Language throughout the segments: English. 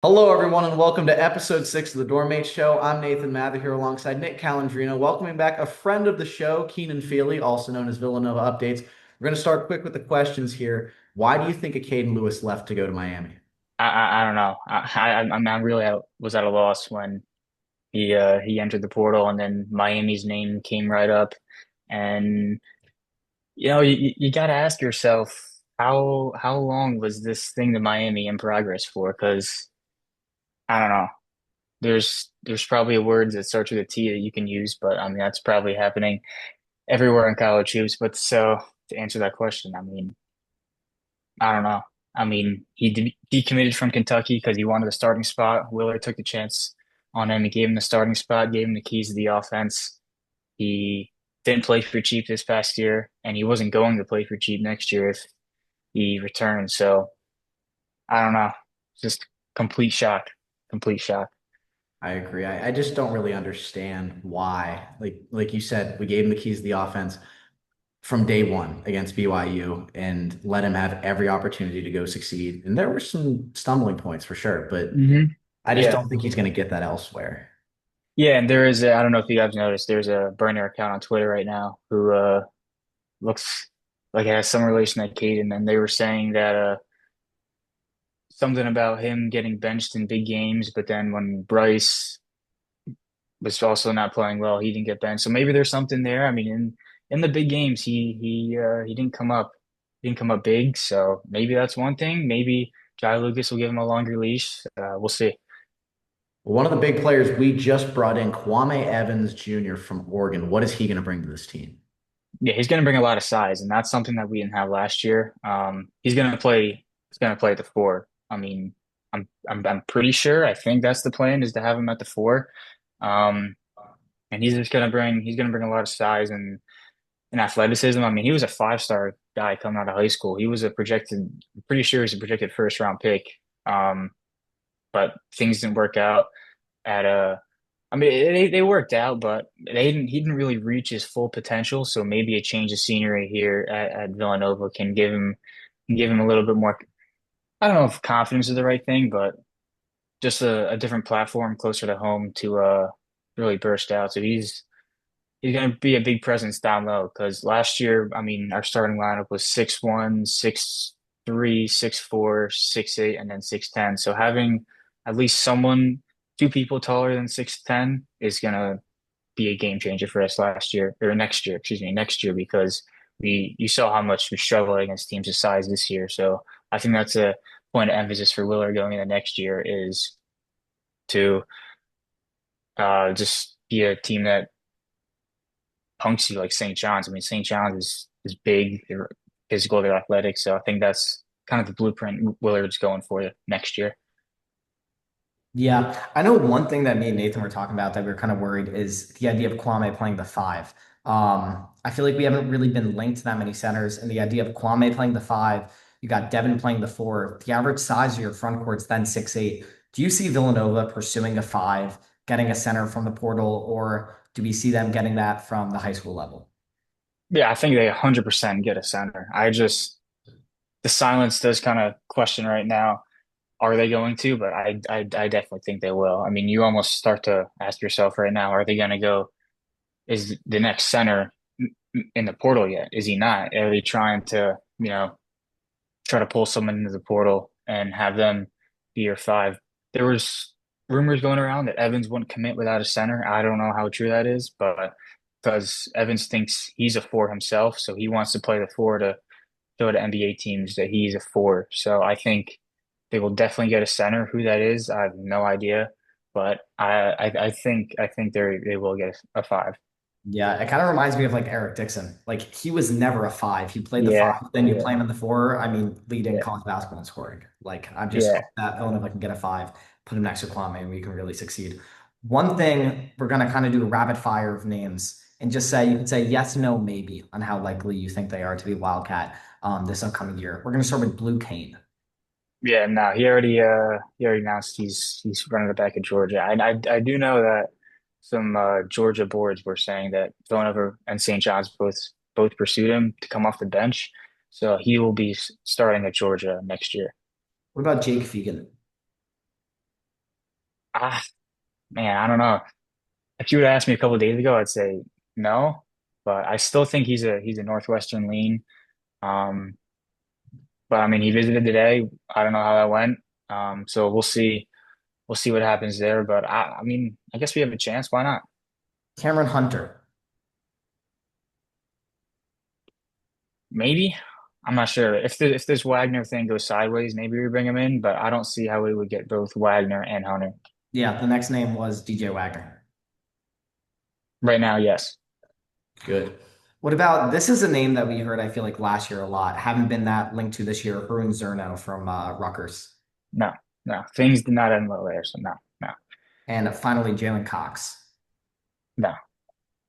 Hello, everyone, and welcome to episode 6 of the Doormate Show. I'm Nathan Mather here alongside Nick Calandrino, welcoming back a friend of the show, Keenan Feely, also known as Villanova Updates. We're going to start quick with the questions here. Why do you think Caden Lewis left to go to Miami? I don't know. I really was at a loss when he entered the portal, and then Miami's name came right up, and you got to ask yourself how long was this thing to Miami in progress for? Because I don't know. There's probably words that start with a T that you can use, but I mean that's probably happening everywhere in college hoops. But so to answer that question, I mean I don't know. I mean, decommitted from Kentucky because he wanted the starting spot. Willard took the chance on him. He gave him the starting spot, gave him the keys to the offense. He didn't play for cheap this past year, and he wasn't going to play for cheap next year if he returned. So I don't know. Just complete shock. Complete shock. I agree. I just don't really understand why. Like you said, we gave him the keys to the offense from day one against BYU and let him have every opportunity to go succeed. And there were some stumbling points for sure, but I just Yeah. don't think he's going to get that elsewhere. Yeah, and I don't know if you guys noticed, there's a burner account on Twitter right now who looks like it has some relation to Caden, and they were saying that something about him getting benched in big games, but then when Bryce was also not playing well, he didn't get benched. So maybe there's something there. I mean, in the big games, he didn't come up big. So maybe that's one thing. Maybe Jai Lucas will give him a longer leash. We'll see. One of the big players we just brought in, Kwame Evans Jr. from Oregon. What is he going to bring to this team? Yeah, he's going to bring a lot of size, and that's something that we didn't have last year. He's going to play. He's going to play at the four. I mean, I'm pretty sure. I think that's the plan is to have him at the four. Um, and he's gonna bring a lot of size and athleticism. I mean, he was a five-star guy coming out of high school. He was a projected, I'm pretty sure he's a projected first round pick. Um, but things didn't work out at I mean, they worked out, but he didn't really reach his full potential. So maybe a change of scenery here at Villanova can give him a little bit more. I don't know if confidence is the right thing, but just a different platform closer to home to really burst out. So he's going to be a big presence down low because last year, I mean, our starting lineup was 6'1", 6'3", 6'4", 6'8", and then 6'10". So having at least two people taller than 6'10" is going to be a game changer for us last year or next year, excuse me, next year because you saw how much we struggled against teams of size this year. So I think that's a point of emphasis for Willard going into next year is to just be a team that punks you like St. John's. I mean, St. John's is big, they're physical, they're athletic. So I think that's kind of the blueprint Willard's going for next year. Yeah, I know one thing that me and Nathan were talking about that we are kind of worried is the idea of Kwame playing the five. I feel like we haven't really been linked to that many centers, and the idea of Kwame playing the five, you got Devin playing the four. The average size of your front court's then 6'8". Do you see Villanova pursuing a five, getting a center from the portal, or do we see them getting that from the high school level? Yeah, I think they 100% get a center. The silence does kind of question right now. Are they going to? But I definitely think they will. I mean, you almost start to ask yourself right now, are they going to go? Is the next center in the portal yet? Is he not? Are they trying to, try to pull someone into the portal and have them be your five? There was rumors going around that Evans wouldn't commit without a center. I don't know how true that is, but because Evans thinks he's a four himself, so he wants to play the four to show to NBA teams that he's a four. So I think they will definitely get a center. Who that is, I have no idea, but I think they will get a five. Yeah, it kind of reminds me of like Eric Dixon. Like he was never a five. He played the Yeah, five, then you play him in the four. I mean, leading yeah, college basketball in scoring. Like I'm just yeah. hoping that Villanova can get a five, put him next to Kwame, and we can really succeed. One thing we're gonna kind of do a rapid fire of names and just say you can say yes, no, maybe on how likely you think they are to be Wildcat this upcoming year. We're gonna start with Blue Kane. Yeah, no, he already announced he's running it back at Georgia. I do know that some Georgia boards were saying that Villanova and St. John's both pursued him to come off the bench, so he will be starting at Georgia next year. What about Jake Fegan? Ah, man, I don't know. If you would ask me a couple of days ago, I'd say no, but I still think he's a Northwestern lean. Um, but I mean, he visited today. I don't know how that went. So we'll see. We'll see what happens there. But I mean, I guess we have a chance. Why not? Cameron Hunter. Maybe. I'm not sure. If this Wagner thing goes sideways, maybe we bring him in. But I don't see how we would get both Wagner and Hunter Yeah, the next name was DJ Wagner. right now. Yes. Good. What about this is a name that we heard, I feel like last year a lot. Haven't been that linked to this year, Harun Zerno from Rutgers. No. No. Things did not end well there. So no. No. And finally, Jalen Cox. No.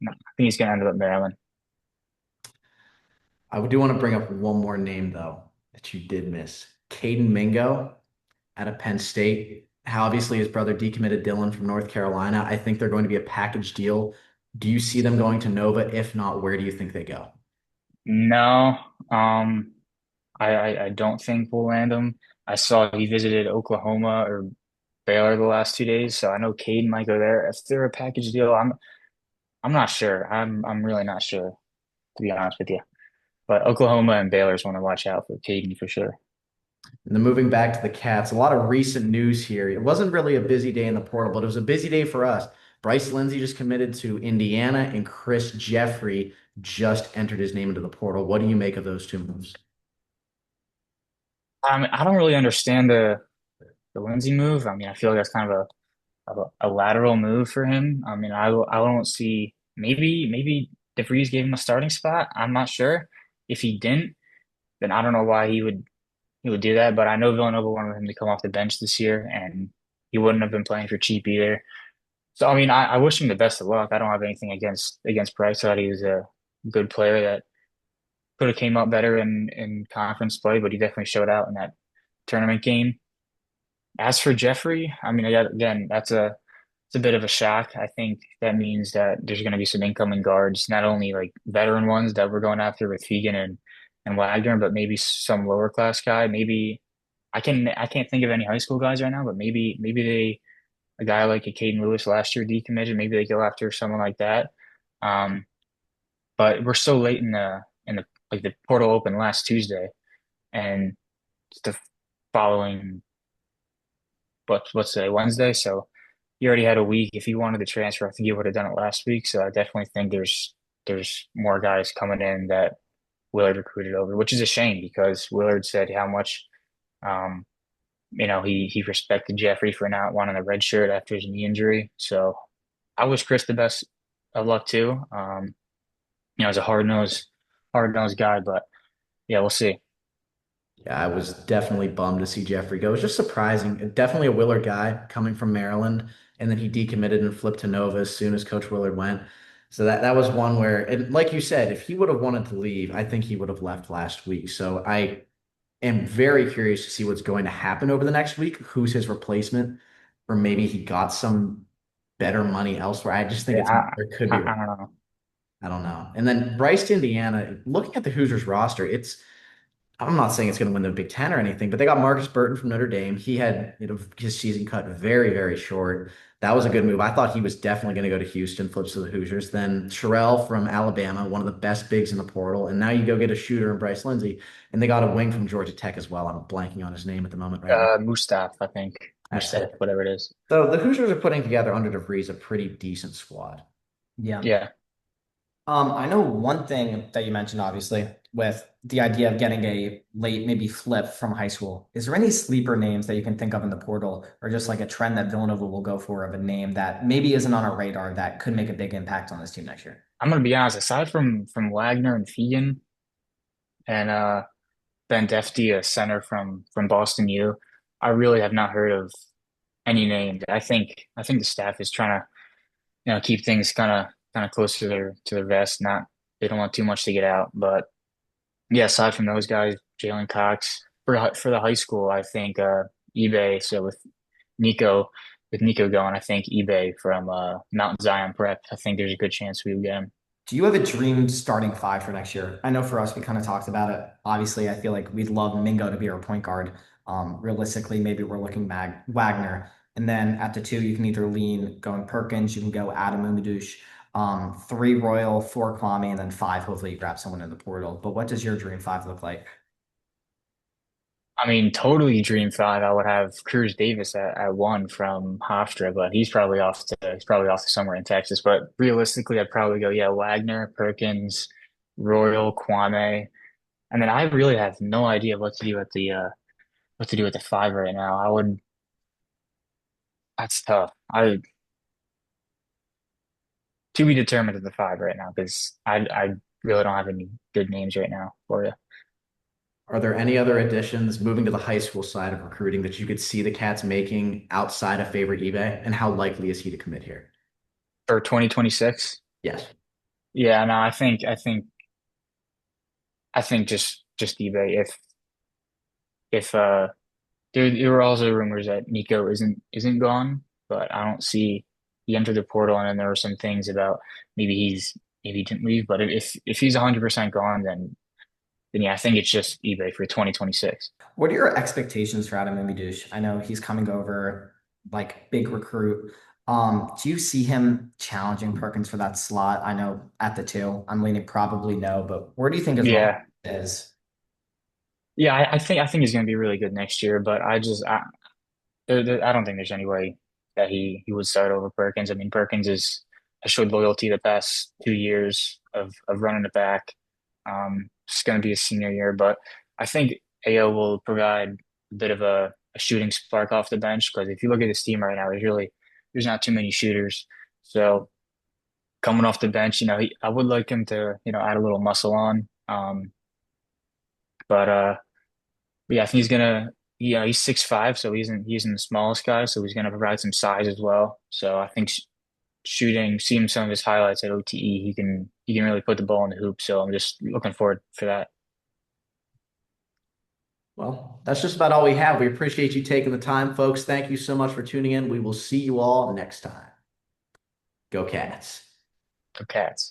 No. I think he's gonna end up at Maryland. I do want to bring up one more name though that you did miss. Caden Mingo out of Penn State. How obviously his brother decommitted Dylan from North Carolina. I think they're going to be a package deal. Do you see them going to Nova? If not, where do you think they go? No. Um. I don't think we'll land him. I saw he visited Oklahoma or Baylor the last 2 days, so I know Cade might go there. If they're a package deal, I'm not sure. I'm really not sure, to be honest with you. But Oklahoma and Baylor's want to watch out for Caden for sure. And then moving back to the Cats, a lot of recent news here. It wasn't really a busy day in the portal, but it was a busy day for us. Bryce Lindsey just committed to Indiana, and Chris Jeffrey just entered his name into the portal. What do you make of those two moves? I don't really understand the Lindsey move. I mean, I feel like that's kind of a lateral move for him. I mean, I don't see maybe DeVries gave him a starting spot. I'm not sure. If he didn't, then I don't know why he would do that. But I know Villanova wanted him to come off the bench this year, and he wouldn't have been playing for cheap either. So I mean, I wish him the best of luck. I don't have anything against Bryce. I thought he was a good player that could have came up better in conference play, but he definitely showed out in that tournament game. As for Jeffrey, I mean, again, it's a bit of a shock. I think that means that there's going to be some incoming guards, not only like veteran ones that we're going after with Fegan and Wagner, but maybe some lower class guy. Maybe I can't think of any high school guys right now, but maybe they a guy like a Caden Lewis last year decommitted. Maybe they go after someone like that. Um, but we're so late in the like the portal opened last Tuesday, and it's the following what's today, Wednesday. So you already had a week. If you wanted to transfer, I think you would have done it last week. So I definitely think there's more guys coming in that Willard recruited over, which is a shame because Willard said how much um, he respected Jeffrey for not wanting a red shirt after his knee injury. So I wish Chris the best of luck too. As a hard nosed guy, but yeah, we'll see. Yeah, I was definitely bummed to see Jeffrey go. It was just surprising. Definitely a Willard guy coming from Maryland, and then he decommitted and flipped to Nova as soon as Coach Willard went. So that was one where, and like you said, if he would have wanted to leave, I think he would have left last week. So I am very curious to see what's going to happen over the next week. Who's his replacement? Or maybe he got some better money elsewhere. I just think Yeah, it's there could be. I don't know. I don't know. And then Bryce to Indiana, looking at the Hoosiers roster, I'm not saying it's going to win the Big Ten or anything, but they got Marcus Burton from Notre Dame. He had, his season cut very, very short. That was a good move. I thought he was definitely going to go to Houston, flips to the Hoosiers. Then Sherelle from Alabama, one of the best bigs in the portal. And now you go get a shooter in Bryce Lindsey. And they got a wing from Georgia Tech as well. I'm blanking on his name at the moment right now. Mustaf, I think. That's Mustaf, it. whatever it is. So the Hoosiers are putting together under DeVries a pretty decent squad. Yeah. Yeah. I know one thing that you mentioned, obviously, with the idea of getting a late, maybe flip from high school. Is there any sleeper names that you can think of in the portal, or just like a trend that Villanova will go for of a name that maybe isn't on our radar that could make a big impact on this team next year? I'm gonna be honest, aside from Wagner and Fegan and Ben Defty, a center from Boston U, I really have not heard of any names. I think the staff is trying to, keep things kind of close to their vest. Not they don't want too much to get out. But yeah, aside from those guys, Jalen Cox for the high school, I think eBay. So with Nico going, I think eBay from Mount Zion Prep. I think there's a good chance we will get him. Do you have a dream starting five for next year? I know for us, we kind of talked about it. Obviously, I feel like we'd love Mingo to be our point guard. Realistically, maybe we're looking Wagner. And then at the two, you can either lean going Perkins, you can go Adam Umadush, three Royal, four Kwame, and then five. Hopefully, you grab someone in the portal. But what does your dream five look like? I mean, totally dream five. I would have Cruz Davis at one from Hofstra, but he's probably off to somewhere in Texas. But realistically, I'd probably go, yeah, Wagner, Perkins, Royal, Kwame, and then I really have no idea what to do with the five right now. That's tough. I to be determined at the five right now because I really don't have any good names right now for you. Are there any other additions moving to the high school side of recruiting that you could see the Cats making outside of favorite eBay? And how likely is he to commit here? For 2026. Yes. Yeah, no, I think just eBay. If there were also rumors that Nico isn't gone, but I don't see he entered the portal and then there were some things about maybe he didn't leave. But if he's 100% gone, then yeah, I think it's just eBay for 2026. What are your expectations for Adam Umadush? I know he's coming over like big recruit. Do you see him challenging Perkins for that slot? I know at the two, I'm leaning probably no, but where do you think his role Yeah. is? Yeah, I think he's going to be really good next year, but I don't think there's any way that he would start over Perkins. I mean, Perkins has showed loyalty the past 2 years of running it back. It's going to be a senior year, but I think AO will provide a bit of a shooting spark off the bench because if you look at this team right now, there's not too many shooters. So coming off the bench, I would like him to add a little muscle on. But yeah, I think he's gonna. Yeah, he's 6'5", so he isn't the smallest guy, so he's gonna provide some size as well. So I think shooting, seeing some of his highlights at OTE, he can really put the ball in the hoop. So I'm just looking forward for that. Well, that's just about all we have. We appreciate you taking the time, folks. Thank you so much for tuning in. We will see you all next time. Go Cats. For Cats.